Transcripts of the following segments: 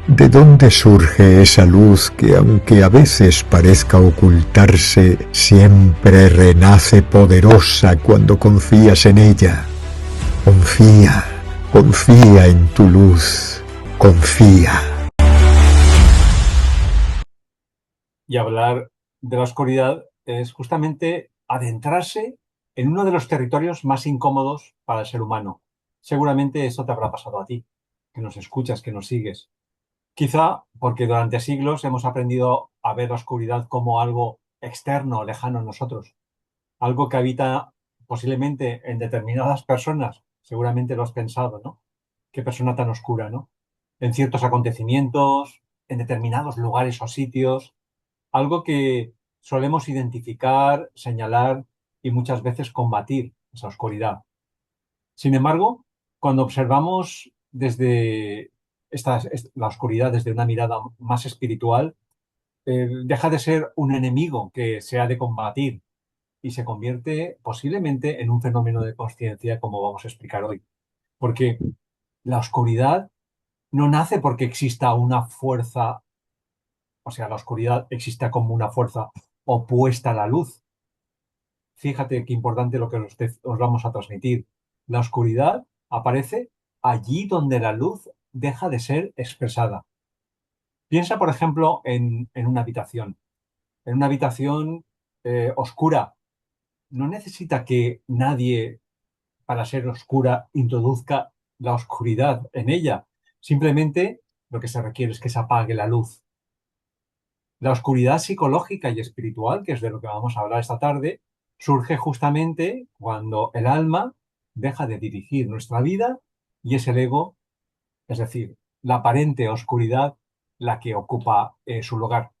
¿De dónde surge esa luz que, aunque a veces parezca ocultarse, siempre renace poderosa cuando confías en ella? Confía, confía en tu luz, confía. Y hablar de la oscuridad es justamente adentrarse en uno de los territorios más incómodos para el ser humano. Seguramente eso te habrá pasado a ti, que nos escuchas, que nos sigues. Quizá porque durante siglos hemos aprendido a ver la oscuridad como algo externo, lejano a nosotros, algo que habita posiblemente en determinadas personas. Seguramente lo has pensado, ¿no? Qué persona tan oscura, ¿no? En ciertos acontecimientos, en determinados lugares o sitios, algo que solemos identificar, señalar y muchas veces combatir, esa oscuridad. Sin embargo, cuando observamos desde la oscuridad desde una mirada más espiritual, deja de ser un enemigo que se ha de combatir y se convierte posiblemente en un fenómeno de conciencia, como vamos a explicar hoy. Porque la oscuridad no nace porque exista una fuerza, o sea, la oscuridad exista como una fuerza opuesta a la luz. Fíjate qué importante lo que os vamos a transmitir. La oscuridad aparece allí donde la luz deja de ser expresada. Piensa, por ejemplo, en una habitación. En una habitación oscura. No necesita que nadie, para ser oscura, introduzca la oscuridad en ella. Simplemente lo que se requiere es que se apague la luz. La oscuridad psicológica y espiritual, que es de lo que vamos a hablar esta tarde, surge justamente cuando el alma deja de dirigir nuestra vida y es el ego, es decir, la aparente oscuridad, la que ocupa su lugar.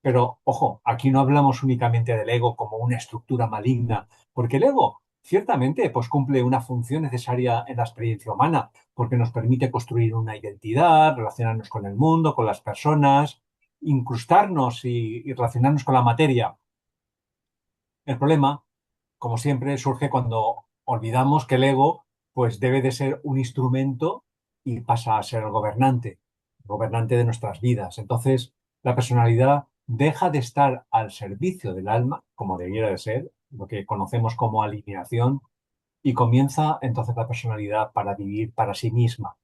Pero, ojo, aquí no hablamos únicamente del ego como una estructura maligna, porque el ego ciertamente pues, cumple una función necesaria en la experiencia humana, porque nos permite construir una identidad, relacionarnos con el mundo, con las personas, incrustarnos y relacionarnos con la materia. El problema, como siempre, surge cuando olvidamos que el ego pues, debe de ser un instrumento y pasa a ser el gobernante de nuestras vidas. Entonces, la personalidad deja de estar al servicio del alma, como debiera de ser, lo que conocemos como alineación, y comienza entonces la personalidad para vivir para sí misma.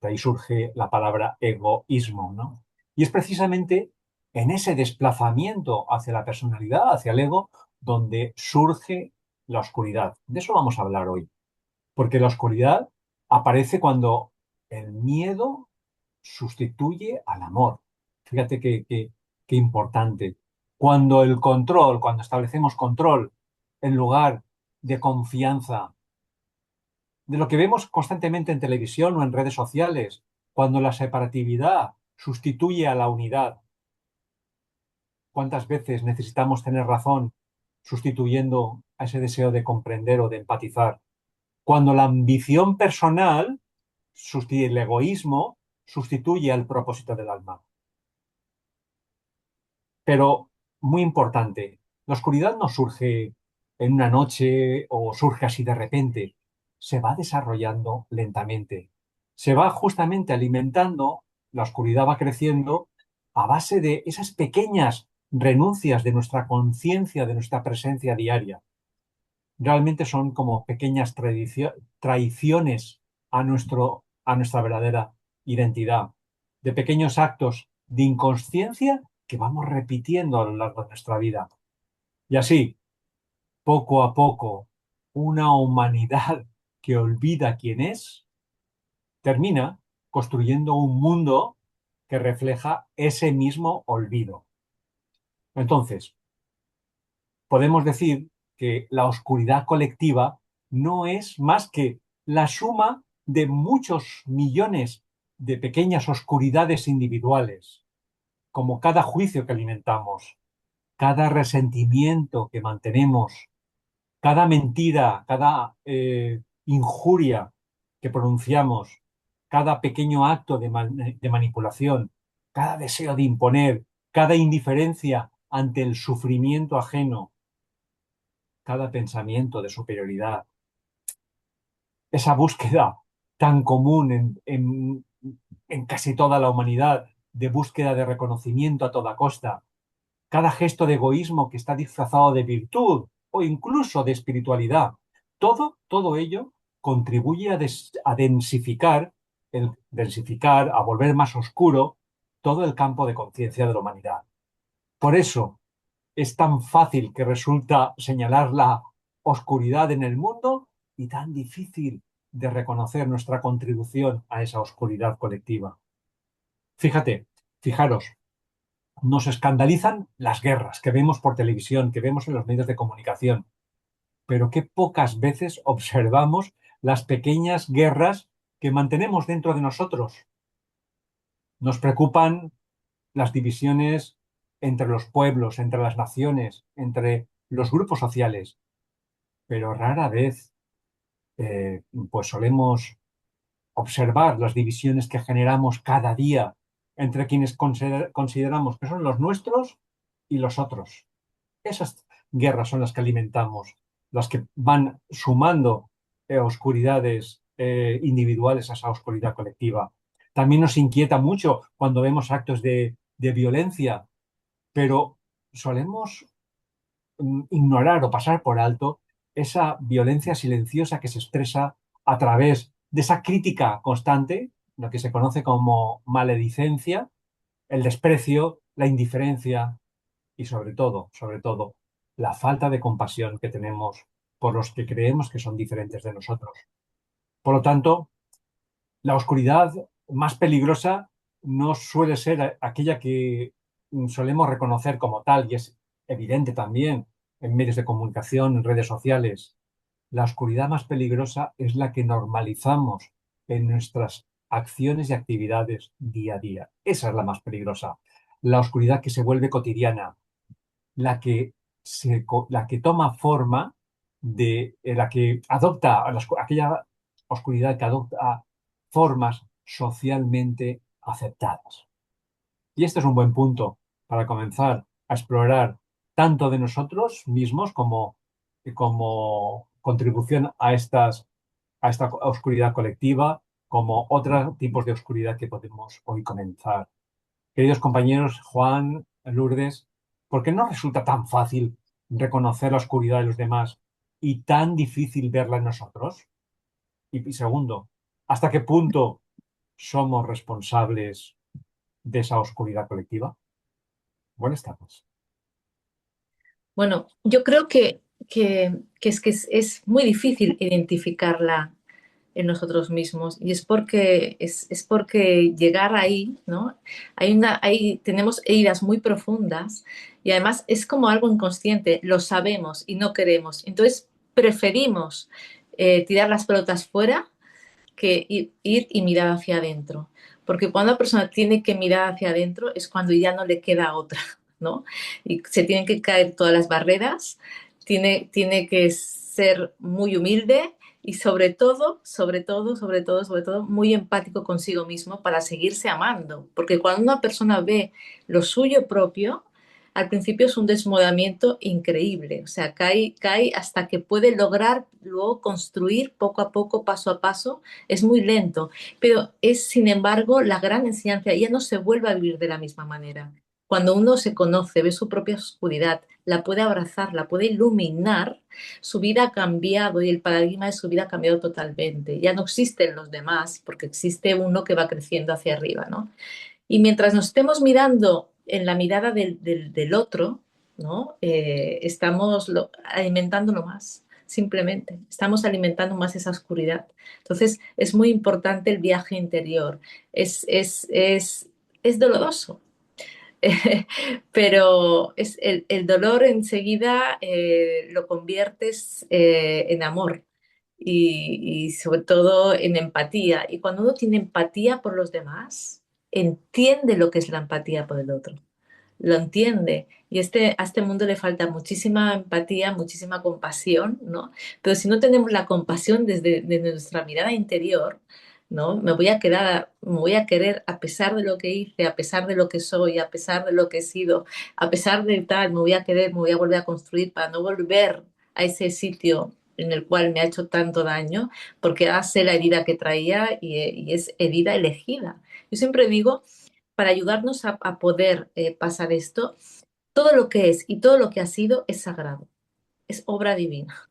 De ahí surge la palabra egoísmo, ¿no? Y es precisamente en ese desplazamiento hacia la personalidad, hacia el ego, donde surge la oscuridad. De eso vamos a hablar hoy, porque la oscuridad aparece cuando el miedo sustituye al amor. Fíjate qué importante. Cuando el control, cuando establecemos control en lugar de confianza, de lo que vemos constantemente en televisión o en redes sociales, cuando la separatividad sustituye a la unidad. ¿Cuántas veces necesitamos tener razón sustituyendo a ese deseo de comprender o de empatizar? Cuando la ambición personal, el egoísmo, sustituye al propósito del alma. Pero, muy importante, la oscuridad no surge en una noche o surge así de repente, se va desarrollando lentamente, se va justamente alimentando, la oscuridad va creciendo a base de esas pequeñas renuncias de nuestra conciencia, de nuestra presencia diaria. Realmente son como pequeñas traiciones a nuestra verdadera identidad, de pequeños actos de inconsciencia que vamos repitiendo a lo largo de nuestra vida. Y así, poco a poco, una humanidad que olvida quién es, termina construyendo un mundo que refleja ese mismo olvido. Entonces, podemos decir que la oscuridad colectiva no es más que la suma de muchos millones de pequeñas oscuridades individuales, como cada juicio que alimentamos, cada resentimiento que mantenemos, cada mentira, cada injuria que pronunciamos, cada pequeño acto de manipulación, cada deseo de imponer, cada indiferencia ante el sufrimiento ajeno, cada pensamiento de superioridad, esa búsqueda tan común en casi toda la humanidad, de búsqueda de reconocimiento a toda costa, cada gesto de egoísmo que está disfrazado de virtud o incluso de espiritualidad, todo ello contribuye a densificar, a volver más oscuro todo el campo de conciencia de la humanidad. Por eso es tan fácil que resulta señalar la oscuridad en el mundo y tan difícil de reconocer nuestra contribución a esa oscuridad colectiva. Fíjate, fijaros, nos escandalizan las guerras que vemos por televisión, que vemos en los medios de comunicación, pero qué pocas veces observamos las pequeñas guerras que mantenemos dentro de nosotros. Nos preocupan las divisiones entre los pueblos, entre las naciones, entre los grupos sociales, pero rara vez pues solemos observar las divisiones que generamos cada día entre quienes consideramos que son los nuestros y los otros. Esas guerras son las que alimentamos, las que van sumando oscuridades individuales a esa oscuridad colectiva. También nos inquieta mucho cuando vemos actos de violencia, pero solemos ignorar o pasar por alto esa violencia silenciosa que se expresa a través de esa crítica constante, lo que se conoce como maledicencia, el desprecio, la indiferencia y sobre todo, la falta de compasión que tenemos por los que creemos que son diferentes de nosotros. Por lo tanto, la oscuridad más peligrosa no suele ser aquella que solemos reconocer como tal, y es evidente también en medios de comunicación, en redes sociales. La oscuridad más peligrosa es la que normalizamos en nuestras acciones y actividades día a día. Esa es la más peligrosa. La oscuridad que se vuelve cotidiana, la que toma forma de la que adopta, aquella oscuridad que adopta formas socialmente aceptadas. Y este es un buen punto para comenzar a explorar tanto de nosotros mismos como contribución a esta oscuridad colectiva, como otros tipos de oscuridad que podemos hoy comenzar. Queridos compañeros, Juan, Lourdes, ¿por qué no resulta tan fácil reconocer la oscuridad de los demás y tan difícil verla en nosotros? Y segundo, ¿hasta qué punto somos responsables de esa oscuridad colectiva? Buenas tardes. Bueno, yo creo que es muy difícil identificarla en nosotros mismos y es porque llegar ahí, ¿no? Tenemos heridas muy profundas y además es como algo inconsciente, lo sabemos y no queremos. Entonces preferimos tirar las pelotas fuera que ir y mirar hacia adentro. Porque cuando una persona tiene que mirar hacia adentro es cuando ya no le queda otra, ¿no? Y se tienen que caer todas las barreras, tiene que ser muy humilde y sobre todo, muy empático consigo mismo para seguirse amando. Porque cuando una persona ve lo suyo propio, al principio es un desmodamiento increíble, o sea, cae hasta que puede lograr luego construir poco a poco, paso a paso, es muy lento, pero es sin embargo la gran enseñanza, ya no se vuelve a vivir de la misma manera. Cuando uno se conoce, ve su propia oscuridad, la puede abrazar, la puede iluminar, su vida ha cambiado y el paradigma de su vida ha cambiado totalmente. Ya no existen los demás porque existe uno que va creciendo hacia arriba, ¿no? Y mientras nos estemos mirando en la mirada del otro, ¿no? Estamos alimentándolo más, simplemente. Estamos alimentando más esa oscuridad. Entonces, es muy importante el viaje interior. Es doloroso, pero el dolor enseguida lo conviertes en amor y sobre todo en empatía. Y cuando uno tiene empatía por los demás, entiende lo que es la empatía por el otro. Lo entiende. Y a este mundo le falta muchísima empatía, muchísima compasión, ¿no? Pero si no tenemos la compasión desde nuestra mirada interior, ¿no? Me voy a querer a pesar de lo que hice, a pesar de lo que soy, a pesar de lo que he sido, a pesar de tal, me voy a querer, me voy a volver a construir para no volver a ese sitio en el cual me ha hecho tanto daño, porque ahora sé la herida que traía y es herida elegida. Yo siempre digo, para ayudarnos a poder pasar esto, todo lo que es y todo lo que ha sido es sagrado, es obra divina.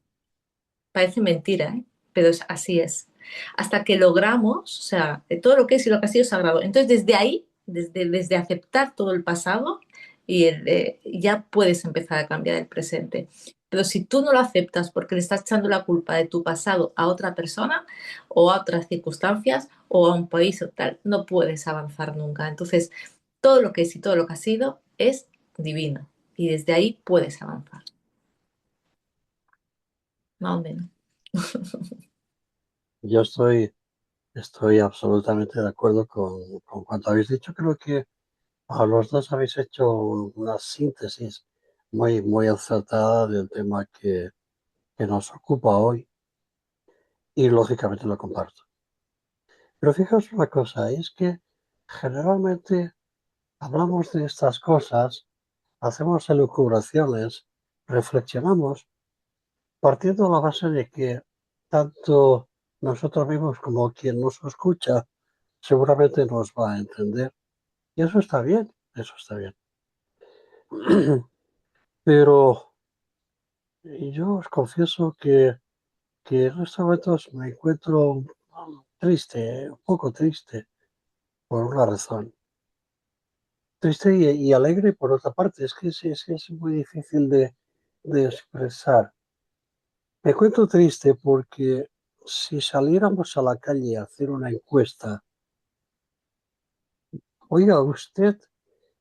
Parece mentira, ¿eh? Pero así es. Hasta que logramos, o sea, todo lo que es y lo que ha sido sagrado. Entonces, desde ahí, desde aceptar todo el pasado, ya puedes empezar a cambiar el presente. Pero si tú no lo aceptas porque le estás echando la culpa de tu pasado a otra persona o a otras circunstancias o a un país o tal, no puedes avanzar nunca. Entonces, todo lo que es y todo lo que ha sido es divino. Y desde ahí puedes avanzar. Más o menos. Yo estoy absolutamente de acuerdo con cuanto habéis dicho. Creo que a los dos habéis hecho una síntesis muy acertada del tema que nos ocupa hoy y lógicamente lo comparto. Pero fijaos una cosa, es que generalmente hablamos de estas cosas, hacemos elucubraciones, reflexionamos, partiendo de la base de que tanto nosotros mismos como quien nos escucha seguramente nos va a entender. Y eso está bien, eso está bien. Pero yo os confieso que en estos momentos me encuentro triste, un poco triste, por una razón. Triste y alegre por otra parte. Es que es muy difícil de expresar. Me encuentro triste porque si saliéramos a la calle a hacer una encuesta, oiga, ¿usted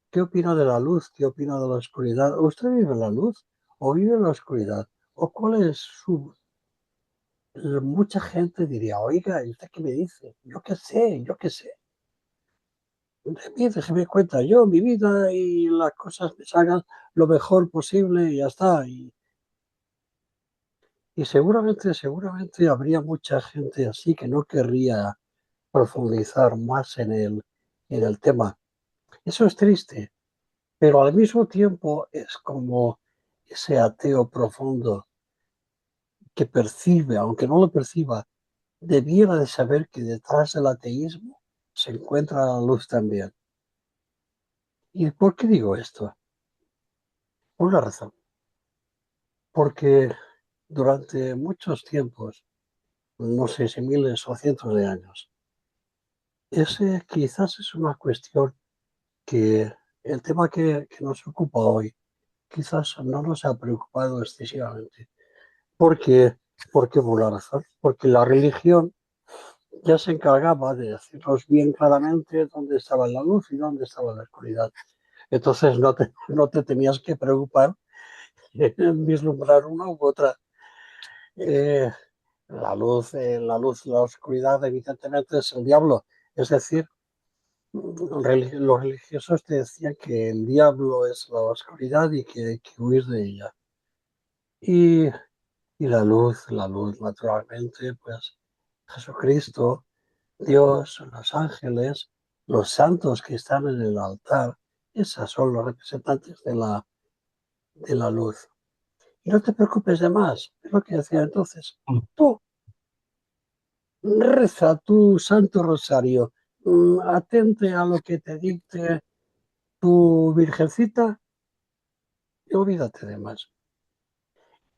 qué opina de la luz? ¿Qué opina de la oscuridad? ¿Usted vive en la luz o vive en la oscuridad? ¿O cuál es su...? Mucha gente diría, oiga, ¿y usted qué me dice? Yo qué sé, yo qué sé. De mí, déjeme cuenta yo, mi vida y las cosas me salgan lo mejor posible y ya está. Y seguramente habría mucha gente así que no querría profundizar más en el tema. Eso es triste, pero al mismo tiempo es como ese ateo profundo que percibe, aunque no lo perciba, debiera de saber que detrás del ateísmo se encuentra la luz también. ¿Y por qué digo esto? Por una razón. Porque durante muchos tiempos, no sé si miles o cientos de años, ese quizás es una cuestión que el tema que nos ocupa hoy quizás no nos ha preocupado excesivamente. ¿Por qué? Porque por la razón, porque la religión ya se encargaba de decirnos bien claramente dónde estaba la luz y dónde estaba la oscuridad. Entonces no te tenías que preocupar en vislumbrar una u otra. Eh, la oscuridad evidentemente es el diablo. Es decir, los religiosos te decían que el diablo es la oscuridad y que hay que huir de ella. Y, y la luz naturalmente, pues Jesucristo, Dios, los ángeles, los santos que están en el altar, esas son los representantes de la luz. Y no te preocupes de más, es lo que decía entonces. Tú reza tu santo rosario, atente a lo que te dicte tu virgencita y olvídate de más.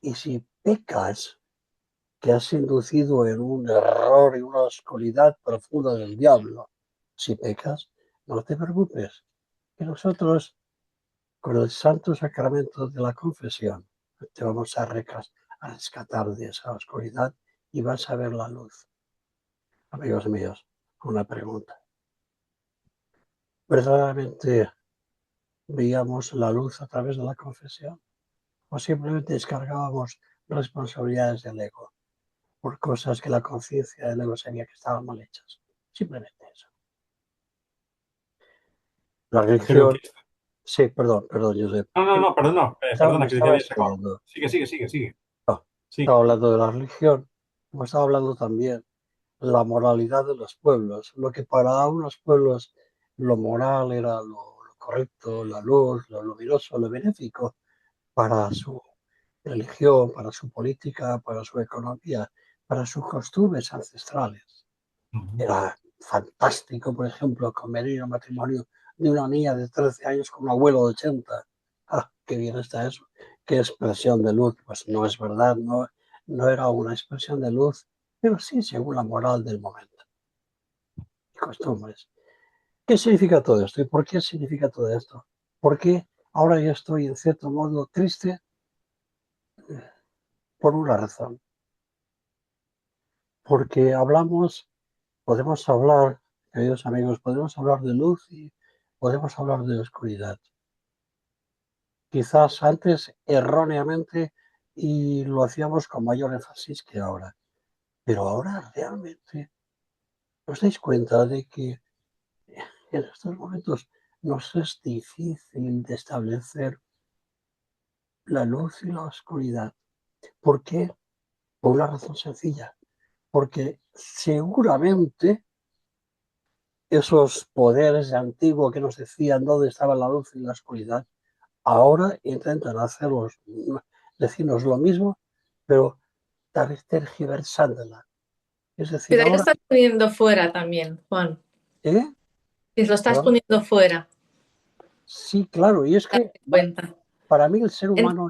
Y si pecas, que has inducido en un error y una oscuridad profunda del diablo, si pecas, no te preocupes, que nosotros, con el santo sacramento de la confesión, te vamos a rescatar de esa oscuridad y vas a ver la luz. Amigos míos, una pregunta. ¿Verdaderamente veíamos la luz a través de la confesión? ¿O simplemente descargábamos responsabilidades del ego por cosas que la conciencia del ego sabía que estaban mal hechas? Simplemente eso. La Creo religión... que... Sí, perdón, Josep. Perdona Me que te estaba había sacado. extendiendo. Sigue. No, estaba Sigue. hablando de la religión, como estaba hablando también de la moralidad de los pueblos. Lo que para unos pueblos lo moral era lo correcto, la luz, lo luminoso, lo benéfico, para religión, para su política, para su economía, para sus costumbres ancestrales. Ujú. Era fantástico, por ejemplo, convenir el matrimonio de una niña de 13 años con un abuelo de 80. ¡Ah, qué bien está eso! ¡Qué expresión de luz! Pues no es verdad, no era una expresión de luz, pero sí según la moral del momento y costumbres. ¿Qué significa todo esto? ¿Y por qué significa todo esto? Porque ahora yo estoy en cierto modo triste por una razón. Porque podemos hablar, queridos amigos, podemos hablar de luz y podemos hablar de oscuridad. Quizás antes erróneamente y lo hacíamos con mayor énfasis que ahora. Pero ahora realmente os dais cuenta de que en estos momentos nos es difícil de establecer la luz y la oscuridad. ¿Por qué? Por una razón sencilla. Porque seguramente esos poderes de antiguo que nos decían dónde estaba la luz y la oscuridad, ahora intentan decirnos lo mismo, pero tergiversándola. Es decir, Pero ahí lo ahora, estás poniendo fuera también, Juan. ¿eh? Y lo estás ¿Perdón? poniendo fuera, Sí, claro, y es que date cuenta. para mí el ser En- humano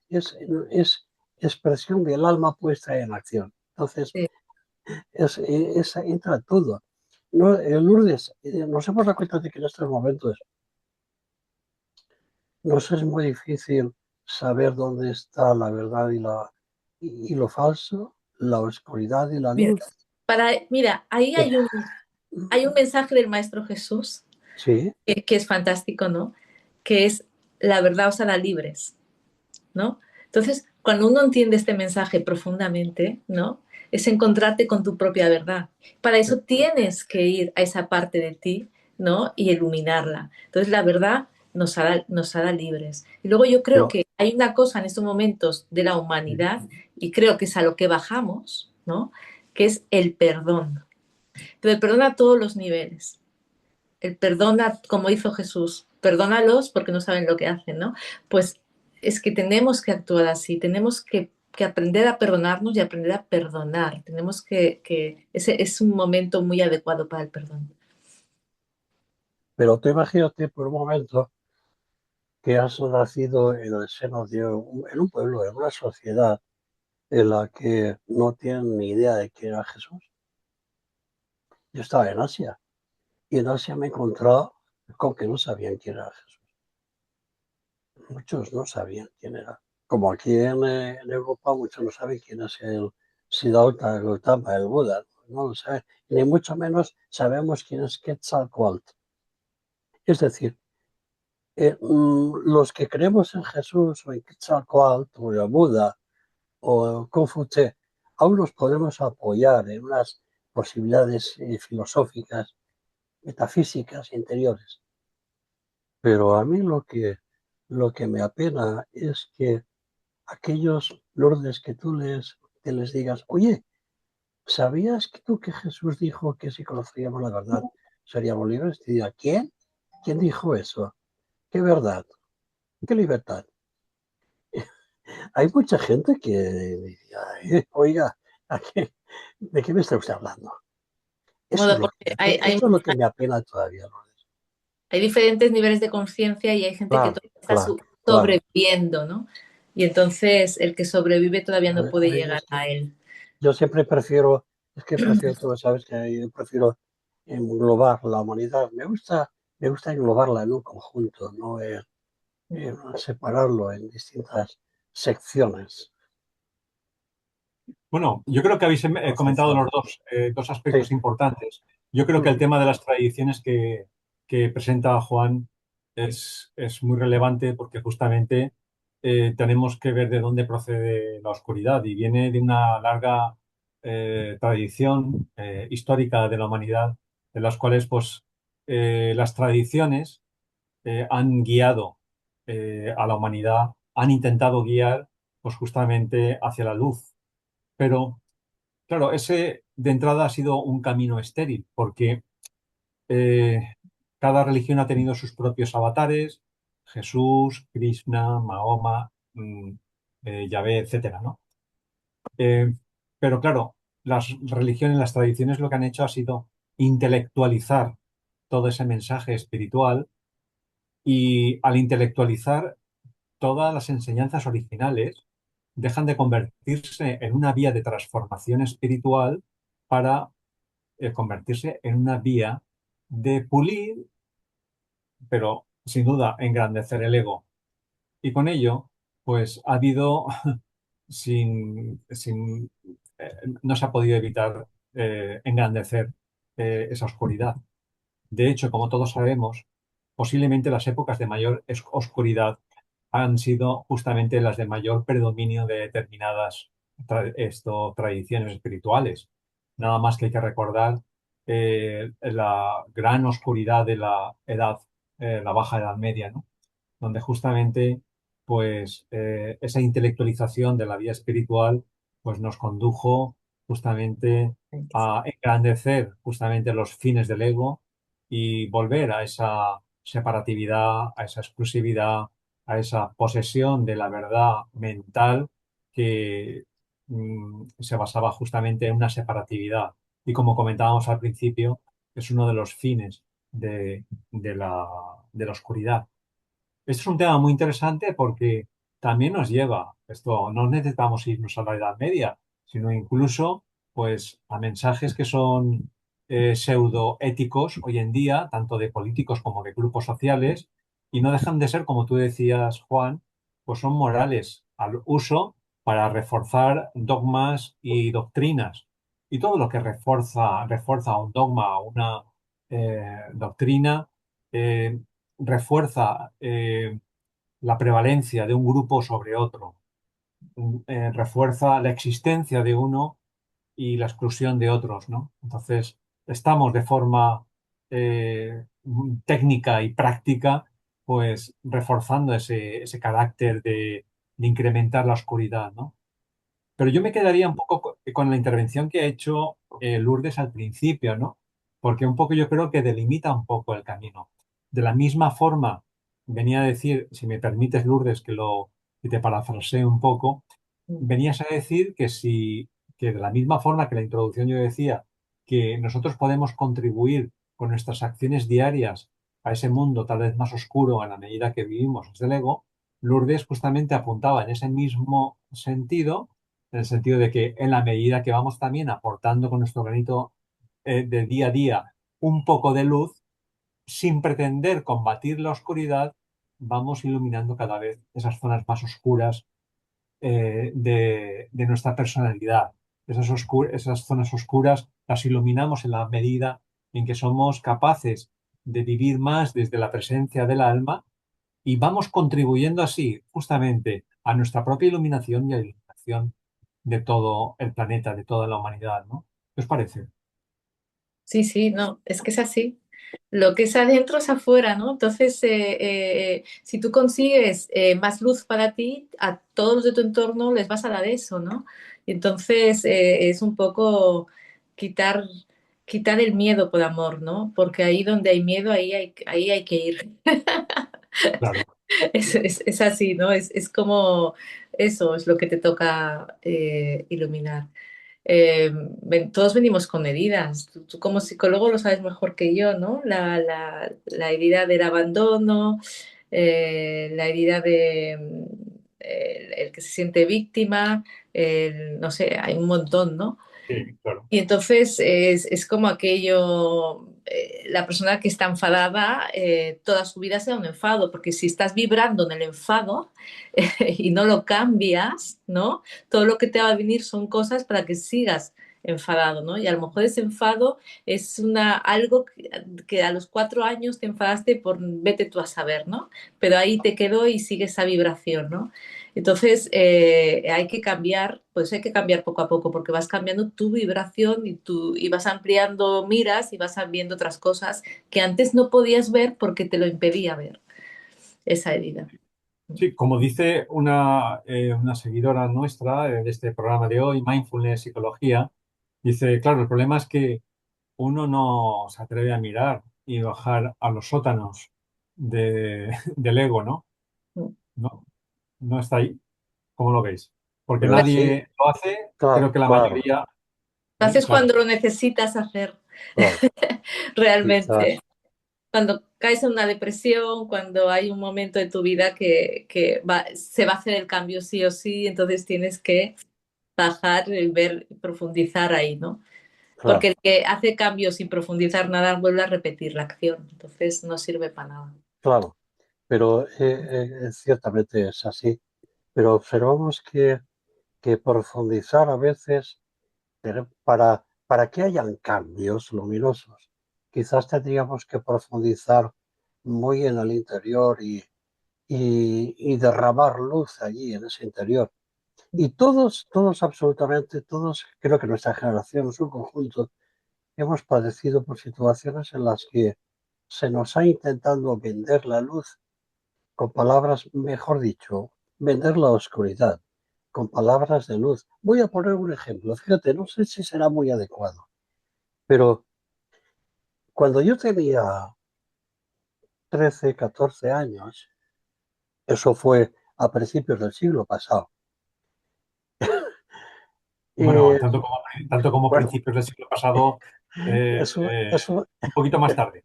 es, es expresión del alma puesta en acción. Entonces, sí. entra todo. No, Lourdes, nos hemos dado cuenta de que en estos momentos nos es muy difícil saber dónde está la verdad y lo falso, la oscuridad y la Mira, luz. mira, ahí Eh, hay un mensaje del Maestro Jesús Sí, que es fantástico, ¿no? Que es la verdad os hará libres, ¿no? Entonces, cuando uno entiende este mensaje profundamente, ¿no? Es encontrarte con tu propia verdad. Para eso tienes que ir a esa parte de ti, ¿no? Y iluminarla. Entonces, la verdad nos hará libres. Y luego yo creo pero, que hay una cosa en estos momentos de la humanidad, y creo que es a lo que bajamos, ¿no? Que es el perdón. Pero el perdón a todos los niveles. El perdona, como hizo Jesús, perdónalos porque no saben lo que hacen, ¿no? Pues es que tenemos que actuar así, tenemos que aprender a perdonarnos y aprender a perdonar. Tenemos ese es un momento muy adecuado para el perdón. pero tú imagínate por un momento que has nacido en el seno en un pueblo, en una sociedad en la que no tienen ni idea de quién era Jesús. Yo estaba en Asia y en Asia me he encontrado con que no sabían quién era Jesús. Muchos no sabían quién era. Como aquí en Europa, muchos no saben quién es el Siddhartha Gautama, el Buda. No lo saben. Ni mucho menos sabemos quién es Quetzalcóatl. Es decir, los que creemos en Jesús o en Quetzalcóatl o en Buda o en Confucio, aún nos podemos apoyar en unas posibilidades filosóficas, metafísicas interiores. Pero a mí lo que me apena es que aquellos Lourdes que les digas, oye, ¿sabías que tú que Jesús dijo que si conocíamos la verdad seríamos libres? Te diga, ¿quién? ¿Quién dijo eso? ¿Qué verdad? ¿Qué libertad? Hay mucha gente que diría, oiga, ¿de qué me está usted hablando? Bueno, porque Eso es lo que me apena todavía, Lourdes. hay diferentes niveles de conciencia y hay gente que Claro, todavía está claro, claro. sobreviviendo, ¿no? Y entonces el que sobrevive todavía no puede Ay, llegar a él. yo siempre prefiero, es que prefiero, tú lo sabes que yo prefiero englobar la humanidad. Me gusta englobarla en un conjunto, no separarlo en distintas secciones. Bueno, yo creo que habéis comentado los Concepciones. dos aspectos Sí. importantes. Yo creo que el Ujú. tema de las tradiciones que presenta Juan es muy relevante porque justamente tenemos que ver de dónde procede la oscuridad y viene de una larga tradición histórica de la humanidad, de las cuales pues, las tradiciones han guiado a la humanidad, han intentado guiar pues, justamente hacia la luz. Pero claro, ese de entrada ha sido un camino estéril, porque eh, cada religión ha tenido sus propios avatares, Jesús, Krishna, Mahoma, Yahvé, etcétera, ¿no? Eh, pero claro, las religiones, las tradiciones lo que han hecho ha sido intelectualizar todo ese mensaje espiritual y al intelectualizar todas las enseñanzas originales, dejan de convertirse en una vía de transformación espiritual para convertirse en una vía de pulir, pero sin duda engrandecer el ego. Y con ello, pues ha habido, sin, no se ha podido evitar engrandecer esa oscuridad. De hecho, como todos sabemos, posiblemente las épocas de mayor oscuridad han sido justamente las de mayor predominio de determinadas tradiciones espirituales. Nada más que hay que recordar la gran oscuridad de la edad, la baja edad media, ¿no? Donde justamente pues esa intelectualización de la vida espiritual pues nos condujo justamente a engrandecer justamente los fines del ego y volver a esa separatividad, a esa exclusividad, a esa posesión de la verdad mental que se basaba justamente en una separatividad. Y como comentábamos al principio, es uno de los fines de la oscuridad. Esto es un tema muy interesante porque también nos lleva, esto no necesitamos irnos a la Edad Media, sino incluso pues a mensajes que son pseudo éticos hoy en día, tanto de políticos como de grupos sociales, y no dejan de ser, como tú decías, Juan, pues son morales al uso para reforzar dogmas y doctrinas. Y todo lo que refuerza un dogma o una doctrina, eh, refuerza la prevalencia de un grupo sobre otro, refuerza la existencia de uno y la exclusión de otros, ¿no? Entonces, estamos de forma técnica y práctica, pues reforzando ese carácter de incrementar la oscuridad, ¿no? Pero yo me quedaría un poco con la intervención que ha hecho Lourdes al principio, ¿no? Porque un poco yo creo que delimita un poco el camino. De la misma forma, venía a decir, si me permites, Lourdes, que te parafrasee un poco, venías a decir que de la misma forma que la introducción yo decía, que nosotros podemos contribuir con nuestras acciones diarias a ese mundo tal vez más oscuro a la medida que vivimos desde el ego, Lourdes justamente apuntaba en ese mismo sentido, en el sentido de que en la medida que vamos también aportando con nuestro granito de día a día un poco de luz, sin pretender combatir la oscuridad, vamos iluminando cada vez esas zonas más oscuras de nuestra personalidad. Esas zonas oscuras las iluminamos en la medida en que somos capaces de vivir más desde la presencia del alma y vamos contribuyendo así justamente a nuestra propia iluminación y a la iluminación de todo el planeta, de toda la humanidad, ¿no? ¿Qué os parece? Sí, sí, no, es que es así. Lo que es adentro es afuera, ¿no? Entonces, si tú consigues más luz para ti, a todos los de tu entorno les vas a dar eso, ¿no? Y entonces es un poco quitar, quitar el miedo por amor, ¿no? Porque ahí donde hay miedo, ahí hay que ir. Claro, Es así, ¿no? Es como eso es lo que te toca iluminar. Todos venimos con heridas. Tú como psicólogo lo sabes mejor que yo, ¿no? La herida del abandono, la herida de el que se siente víctima, no sé, hay un montón, ¿no? sí, claro. Y entonces es como aquello, la persona que está enfadada, toda su vida será un enfado, porque si estás vibrando en el enfado y no lo cambias, ¿no? Todo lo que te va a venir son cosas para que sigas enfadado, ¿no? Y a lo mejor ese enfado es algo que a los 4 años te enfadaste por vete tú a saber, ¿no? Pero ahí te quedó y sigue esa vibración, ¿no? Entonces, hay que cambiar, pues hay que cambiar poco a poco, porque vas cambiando tu vibración y vas ampliando miras y vas viendo otras cosas que antes no podías ver porque te lo impedía ver esa herida. Sí, como dice una seguidora nuestra de este programa de hoy, Mindfulness Psicología, dice, claro, el problema es que uno no se atreve a mirar y bajar a los sótanos del ego, ¿no? No, no está ahí. ¿Cómo lo veis? Porque Pero sí, nadie lo hace, creo claro, que la claro, mayoría, Lo haces claro. cuando lo necesitas hacer claro, realmente. quizás, Cuando caes en una depresión, cuando hay un momento de tu vida se va a hacer el cambio sí o sí, entonces tienes que bajar, ver, profundizar ahí, ¿no? Porque claro, el que hace cambios sin profundizar nada vuelve a repetir la acción, entonces no sirve para nada. claro. Pero ciertamente es así. Pero observamos que profundizar a veces, para que hayan cambios luminosos, quizás tendríamos que profundizar muy en el interior y derramar luz allí en ese interior. Y todos, absolutamente todos, creo que nuestra generación en su conjunto, hemos padecido por situaciones en las que se nos ha intentado vender la luz con palabras, mejor dicho, vender la oscuridad con palabras de luz. Voy a poner un ejemplo, fíjate, no sé si será muy adecuado, pero cuando yo tenía 13, 14 años, eso fue a principios del siglo pasado, Bueno, eh, tanto como bueno, principios del siglo pasado, eso, eso un poquito más tarde,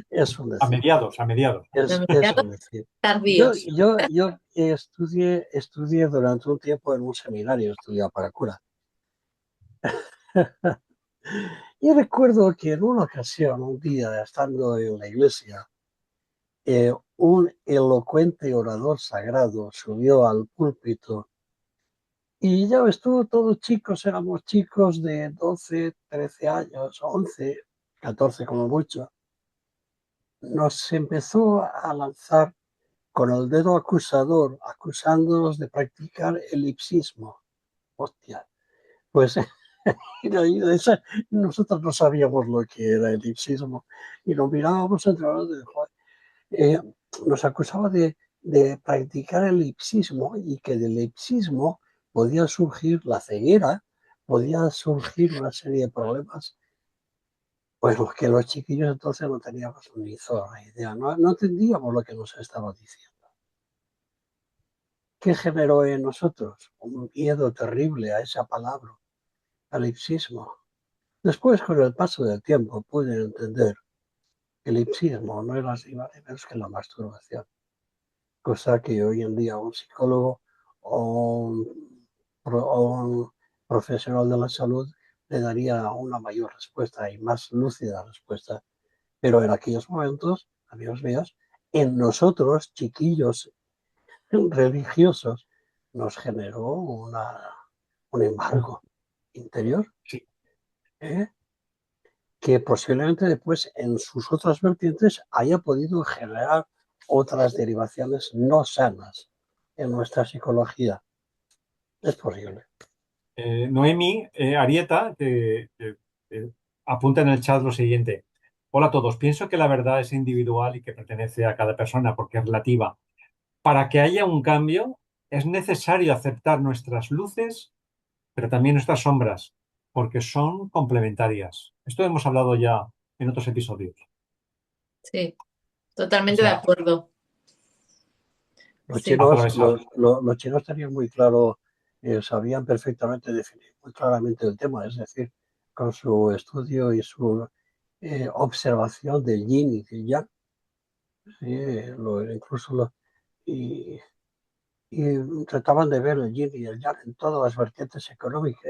es un a decir, mediados, a mediados. es un decir. Yo, Tardíos. yo estudié durante un tiempo en un seminario, estudiaba para cura. Y recuerdo que en una ocasión, un día, estando en la iglesia, un elocuente orador sagrado subió al púlpito y ya estuvo todos chicos, éramos chicos de 12, 13 años, 11, 14 como mucho. Nos empezó a lanzar con el dedo acusador, acusándonos de practicar el ipsismo. Hostia, pues nosotros no sabíamos lo que era el ipsismo y nos mirábamos entre nosotros. eh, Nos acusaba de practicar el ipsismo y que del ipsismo podía surgir la ceguera, podía surgir una serie de problemas, pues los que los chiquillos entonces no teníamos ni zorra idea, no entendíamos lo que nos estaba diciendo. ¿Qué generó en nosotros? Un miedo terrible a esa palabra, al ipsismo. Después, con el paso del tiempo, pude entender que el ipsismo no era ni más ni menos que la masturbación, cosa que hoy en día un psicólogo o un profesional de la salud le daría una mayor respuesta y más lúcida respuesta. Pero en aquellos momentos, amigos míos, en nosotros, chiquillos religiosos, nos generó un embargo interior, Sí. ¿eh? Que posiblemente después en sus otras vertientes haya podido generar otras derivaciones no sanas en nuestra psicología. Es posible. Noemi Arieta apunta en el chat lo siguiente. Hola a todos. Pienso que la verdad es individual y que pertenece a cada persona porque es relativa. Para que haya un cambio, es necesario aceptar nuestras luces, pero también nuestras sombras, porque son complementarias. Esto hemos hablado ya en otros episodios. Sí, O totalmente de sea, acuerdo. Los Sí, chinos, atravesar. los chinos tenían muy claro, sabían perfectamente definir muy claramente el tema, es decir, con su estudio y su observación del yin y del yang, incluso y, y trataban de ver el yin y el yang en todas las vertientes económicas,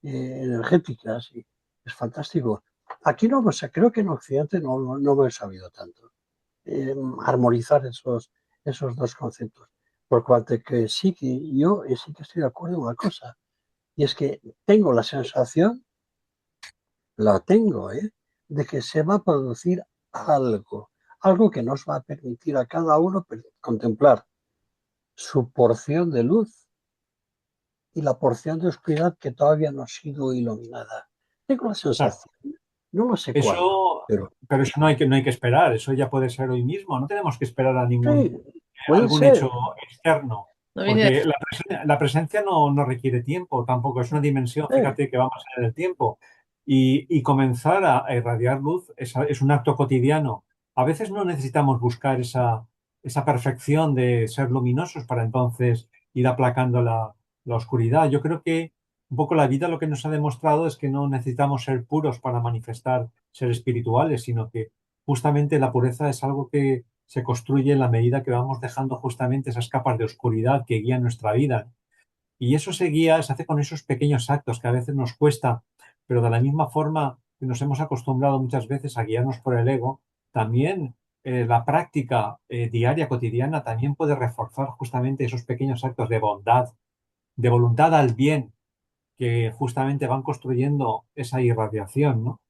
energéticas, y es fantástico. Aquí no, creo que en Occidente no hemos sabido tanto armonizar esos dos conceptos. Por cuanto que sí que yo sí que estoy de acuerdo en una cosa, y es que tengo la sensación, la tengo, de que se va a producir algo que nos va a permitir a cada uno contemplar su porción de luz y la porción de oscuridad que todavía no ha sido iluminada. Tengo la Claro. sensación, no lo sé cuándo, Eso, pero pero eso no hay que esperar. Eso ya puede ser hoy mismo. No tenemos que esperar a sí, puede algún ser. hecho externo, no viene de... porque la presencia no requiere tiempo tampoco, es una dimensión, eh, fíjate que va más allá del tiempo. Y comenzar a irradiar luz es un acto cotidiano. A veces no necesitamos buscar esa perfección de ser luminosos para entonces ir aplacando la oscuridad. Yo creo que un poco la vida lo que nos ha demostrado es que no necesitamos ser puros para manifestar ser espirituales, sino que justamente la pureza es algo que se construye en la medida que vamos dejando justamente esas capas de oscuridad que guían nuestra vida. Y eso se hace con esos pequeños actos que a veces nos cuesta, pero de la misma forma que nos hemos acostumbrado muchas veces a guiarnos por el ego, también la práctica diaria, cotidiana, también puede reforzar justamente esos pequeños actos de bondad, de voluntad al bien, que justamente van construyendo esa irradiación, ¿no?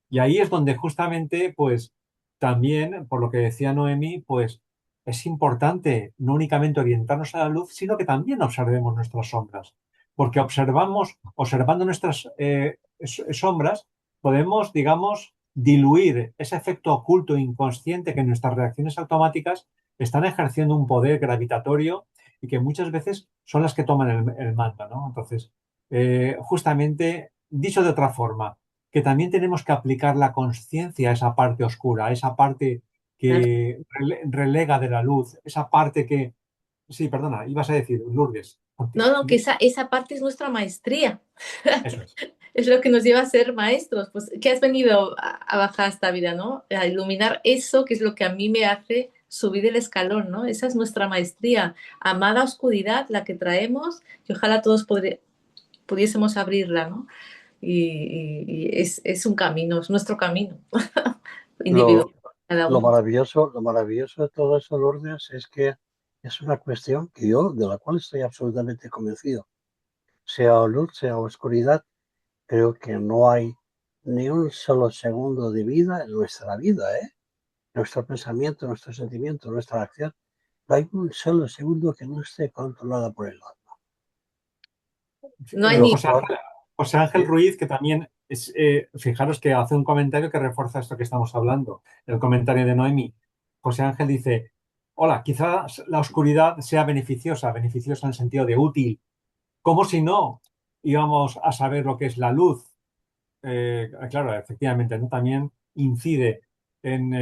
Y ahí es donde justamente, pues, también, por lo que decía Noemi, pues es importante no únicamente orientarnos a la luz, sino que también observemos nuestras sombras. Porque observando nuestras sombras, podemos, digamos, diluir ese efecto oculto e inconsciente que nuestras reacciones automáticas están ejerciendo un poder gravitatorio y que muchas veces son las que toman el mando, ¿no? Entonces, justamente, dicho de otra forma, que también tenemos que aplicar la conciencia a esa parte oscura, a esa parte Claro. que relega de la luz, esa parte que... Sí, perdona, ibas a decir, Lourdes. No, no, que esa parte es nuestra maestría. Eso es. Es lo que nos lleva a ser maestros. Pues, ¿qué has venido a bajar esta vida, no? A iluminar eso que es lo que a mí me hace subir el escalón, ¿no? Esa es nuestra maestría. Amada oscuridad, la que traemos, y ojalá todos pudiésemos abrirla, ¿no? Y es un camino, es nuestro camino individual, Lo, cada uno. lo maravilloso de todo eso, Lourdes, es que es una cuestión que yo, de la cual estoy absolutamente convencido. Sea luz, sea oscuridad, creo que no hay ni un solo segundo de vida en nuestra vida, ¿eh? Nuestro pensamiento, nuestro sentimiento, nuestra acción. No hay un solo segundo que no esté controlada por el alma. No hay Lo ni... cual, José Ángel Ruiz, que también es, fijaros que hace un comentario que refuerza esto que estamos hablando, el comentario de Noemi. José Ángel dice, hola, quizás la oscuridad sea beneficiosa, beneficiosa en el sentido de útil, como si no íbamos a saber lo que es la luz. Claro, efectivamente, ¿no? También incide en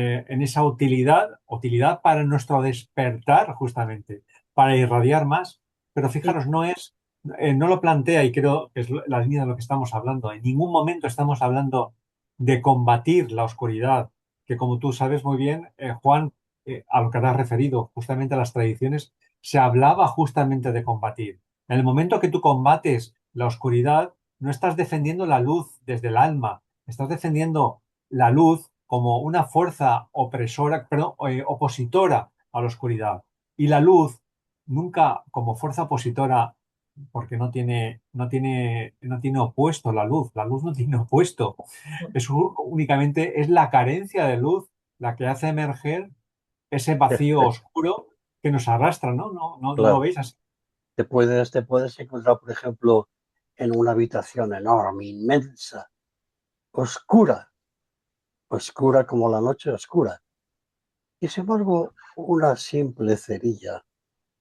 esa utilidad para nuestro despertar, justamente, para irradiar más. Pero fijaros, no lo plantea, y creo que es la línea de lo que estamos hablando. En ningún momento estamos hablando de combatir la oscuridad, que como tú sabes muy bien, Juan, a lo que te has referido, justamente a las tradiciones, se hablaba justamente de combatir. En el momento que tú combates la oscuridad, no estás defendiendo la luz desde el alma, estás defendiendo la luz como una fuerza opresora, perdón, opositora a la oscuridad. Y la luz nunca como fuerza opositora, porque no tiene opuesto la luz no tiene opuesto. Únicamente es la carencia de luz la que hace emerger ese vacío oscuro que nos arrastra, ¿no? No lo claro, veis así. te puedes encontrar, por ejemplo, en una habitación enorme, inmensa, oscura, oscura como la noche oscura. Y sin embargo, una simple cerilla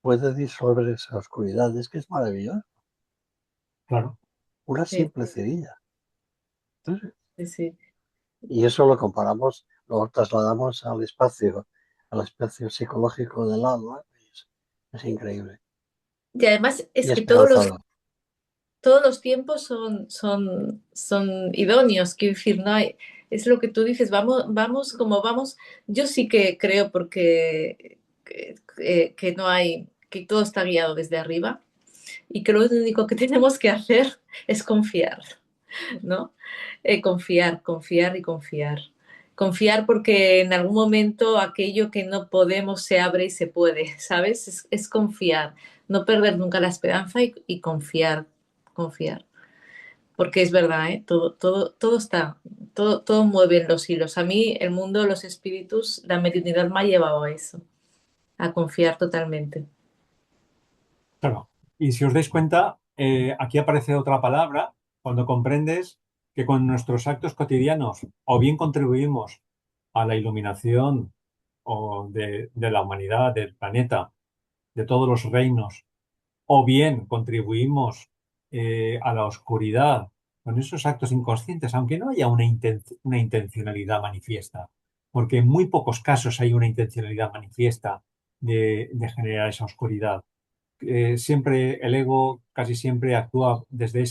puede disolver esa oscuridad. Es que es maravilloso. Claro. Una Sí, simple cerilla. Entonces, sí, sí. y eso lo comparamos, lo trasladamos al espacio psicológico del alma. Es increíble Y además y es que esperanzador. todos los tiempos son idóneos, quiero decir, no hay, es lo que tú dices, vamos como vamos. Yo sí que creo porque que no hay, que todo está guiado desde arriba y que lo único que tenemos que hacer es confiar, ¿no? Confiar, confiar y confiar. Confiar porque en algún momento aquello que no podemos se abre y se puede, ¿sabes? Es confiar, no perder nunca la esperanza y confiar, confiar. Porque es verdad, ¿eh? Todo está, todo mueve en los hilos. A mí el mundo de los espíritus, la mediunidad me ha llevado a eso, a confiar totalmente. Claro. Y si os dais cuenta, aquí aparece otra palabra cuando comprendes que con nuestros actos cotidianos o bien contribuimos a la iluminación de la humanidad, del planeta, de todos los reinos, o bien contribuimos a la oscuridad con esos actos inconscientes, aunque no haya una intencionalidad manifiesta, porque en muy pocos casos hay una intencionalidad manifiesta de generar esa oscuridad. Siempre el ego casi siempre actúa desde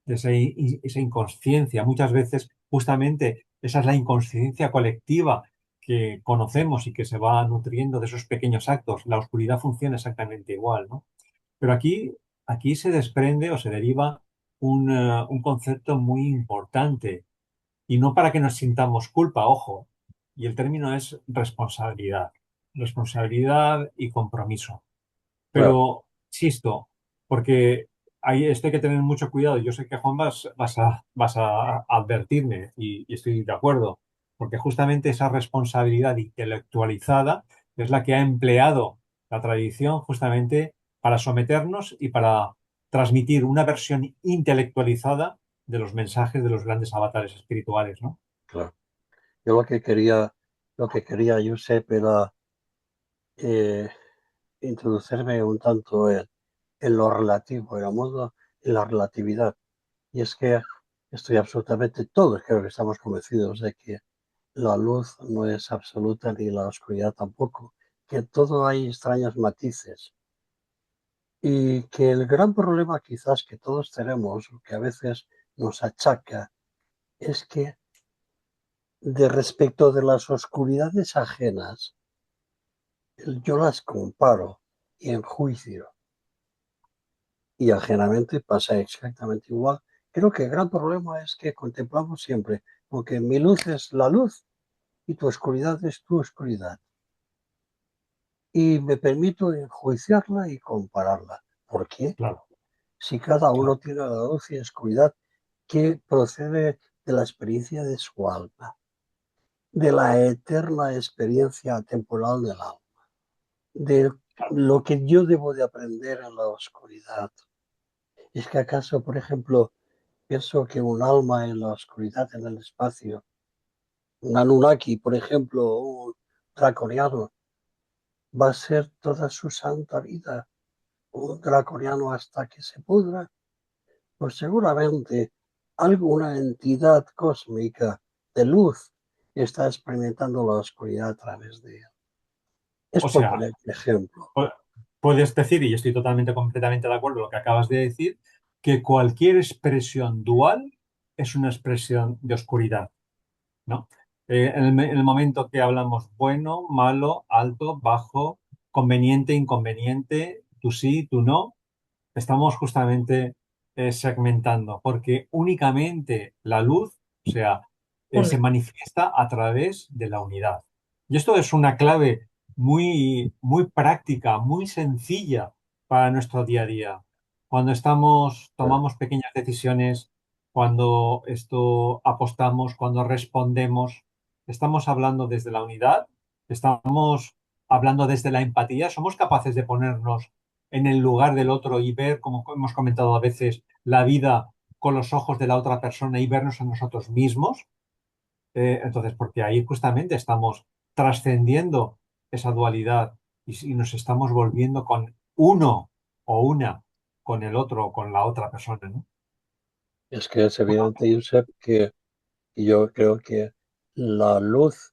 esa inconsciencia. Muchas veces justamente esa es la inconsciencia colectiva que conocemos y que se va nutriendo de esos pequeños actos. La oscuridad funciona exactamente igual, ¿no? Pero aquí se desprende o se deriva un concepto muy importante y no para que nos sintamos culpa, ojo. Y el término es responsabilidad. Responsabilidad y compromiso. Claro, Pero, insisto, porque ahí esto hay que tener mucho cuidado. Yo sé que, Juan, vas a advertirme y estoy de acuerdo, porque justamente esa responsabilidad intelectualizada es la que ha empleado la tradición justamente para someternos y para transmitir una versión intelectualizada de los mensajes de los grandes avatares espirituales, ¿no? claro. Yo lo que quería, Josep, era eh, introducirme un tanto en lo relativo, en el mundo, en la relatividad. Y es que estoy absolutamente, todos creo que estamos convencidos de que la luz no es absoluta ni la oscuridad tampoco, que todo hay extraños matices. Y que el gran problema quizás que todos tenemos, que a veces nos achaca, es que de respecto de las oscuridades ajenas, yo las comparo y enjuicio, y ajenamente pasa exactamente igual. Creo que el gran problema es que contemplamos siempre, porque mi luz es la luz y tu oscuridad es tu oscuridad. Y me permito enjuiciarla y compararla. ¿Por qué? Claro, Si cada claro. uno tiene la luz y oscuridad que procede de la experiencia de su alma, de la eterna experiencia temporal del alma, de lo que yo debo de aprender en la oscuridad. ¿Es que acaso, por ejemplo, pienso que un alma en la oscuridad, en el espacio, un Anunnaki, por ejemplo, un draconiano, va a ser toda su santa vida un draconiano hasta que se pudra? Pues seguramente alguna entidad cósmica de luz está experimentando la oscuridad a través de él. Es O por sea, poner un ejemplo. pu- puedes decir, y estoy totalmente, completamente de acuerdo con lo que acabas de decir, que cualquier expresión dual es una expresión de oscuridad, ¿no? En el momento que hablamos bueno, malo, alto, bajo, conveniente, inconveniente, tú sí, tú no, estamos justamente segmentando, porque únicamente la luz, o sea, se Une. manifiesta a través de la unidad. Y esto es una clave muy, muy práctica, muy sencilla para nuestro día a día. Cuando tomamos pequeñas decisiones, cuando esto apostamos, cuando respondemos, estamos hablando desde la unidad, estamos hablando desde la empatía, somos capaces de ponernos en el lugar del otro y ver, como hemos comentado a veces, la vida con los ojos de la otra persona y vernos a nosotros mismos. Entonces, porque ahí justamente estamos trascendiendo esa dualidad y nos estamos volviendo con uno o una con el otro o con la otra persona, ¿no? Es que es evidente, Josep, que yo creo que la luz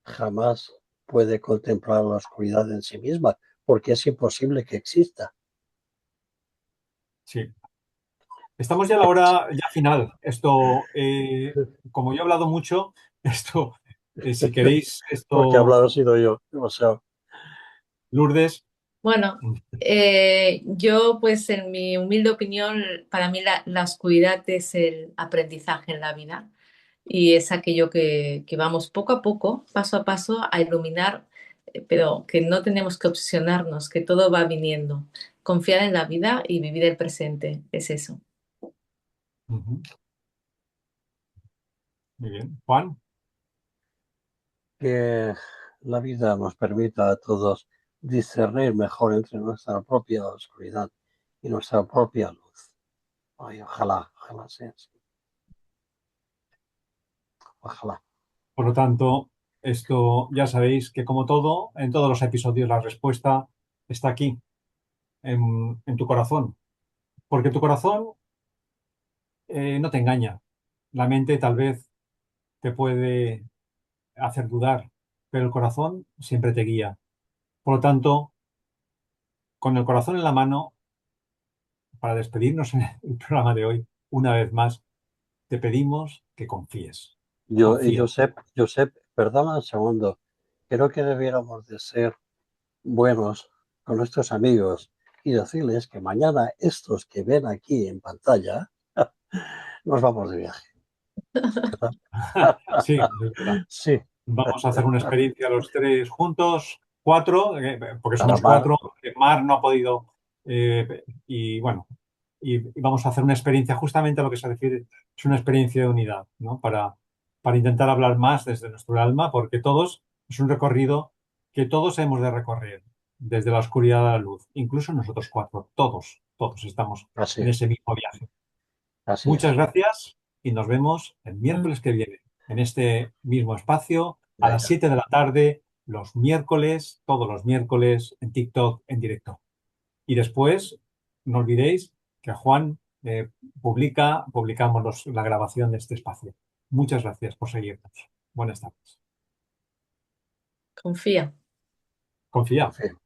jamás puede contemplar la oscuridad en sí misma, porque es imposible que exista. Sí. Estamos ya a la hora ya final. Esto, como yo he hablado mucho, esto, si queréis, Porque esto, hablado he sido yo, demasiado. Lourdes. Bueno, yo pues en mi humilde opinión, para mí la oscuridad es el aprendizaje en la vida y es aquello que vamos poco a poco, paso a paso, a iluminar, pero que no tenemos que obsesionarnos, que todo va viniendo. Confiar en la vida y vivir el presente, es eso. Ujú. Muy bien. Juan. Que la vida nos permita a todos discernir mejor entre nuestra propia oscuridad y nuestra propia luz. Ay, ojalá, ojalá sea así. Ojalá. Por lo tanto, esto ya sabéis que como todo, en todos los episodios la respuesta está aquí, en tu corazón. Porque tu corazón no te engaña. La mente tal vez te puede hacer dudar, pero el corazón siempre te guía. Por lo tanto, con el corazón en la mano, para despedirnos en el programa de hoy, una vez más, te pedimos que confíes. Confía. Josep, perdona un segundo. Creo que debiéramos de ser buenos con nuestros amigos y decirles que mañana estos que ven aquí en pantalla nos vamos de viaje. Sí, es verdad. Sí, Vamos a hacer una experiencia los tres juntos, cuatro, porque para somos Mar. cuatro, porque Mar no ha podido, y bueno, y vamos a hacer una experiencia, justamente a lo que se refiere, es una experiencia de unidad, ¿no? Para intentar hablar más desde nuestro alma, porque todos, es un recorrido que todos hemos de recorrer, desde la oscuridad a la luz, incluso nosotros cuatro, todos estamos Así en es, ese mismo viaje. así es. Muchas gracias y nos vemos el miércoles que viene en este mismo espacio a las Venga, 7 de la tarde, los miércoles, todos los miércoles en TikTok en directo. Y después, no olvidéis que Juan publicamos la grabación de este espacio. Muchas gracias por seguirnos. Buenas tardes. Confía. Confía. confío.